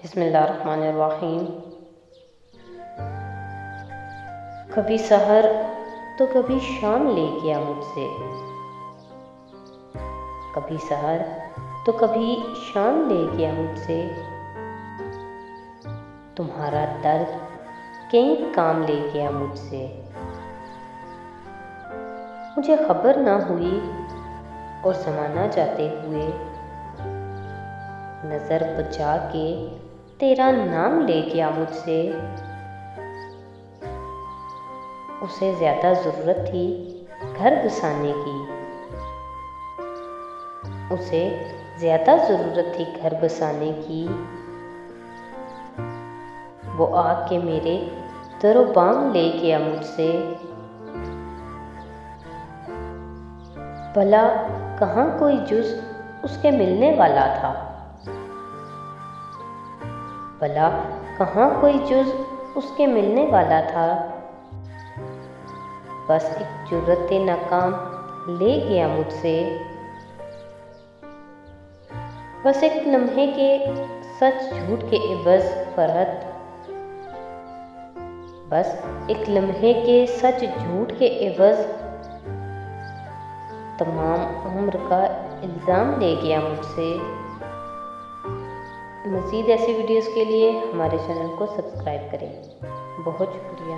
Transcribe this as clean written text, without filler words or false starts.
बिस्मिल्लाहिर्रहमानिर्रहीम। कभी सहर तो कभी शाम ले गया मुझसे, कभी सहर तो कभी शाम ले गया मुझसे। तुम्हारा दर्द कई काम ले गया मुझसे। मुझे खबर ना हुई और ज़माना जाते हुए नज़र बचा के तेरा नाम ले गया मुझसे। उसे ज़्यादा ज़रूरत थी घर बसाने की, उसे ज़्यादा ज़रूरत थी घर बसाने की। वो आके मेरे दरो बाम ले गया मुझसे। भला कहाँ कोई जुज़ उसके मिलने वाला था, भला कहाँ कोई जुज़ उसके मिलने वाला था। बस एक जुर्रत नाकाम ले गया मुझसे। बस एक लम्हे के सच झूठ के इवज़ फरहत, बस एक लम्हे के सच झूठ के इवज़ तमाम उम्र का इल्ज़ाम ले गया मुझसे। मज़ीद ऐसी वीडियोस के लिए हमारे चैनल को सब्सक्राइब करें। बहुत शुक्रिया।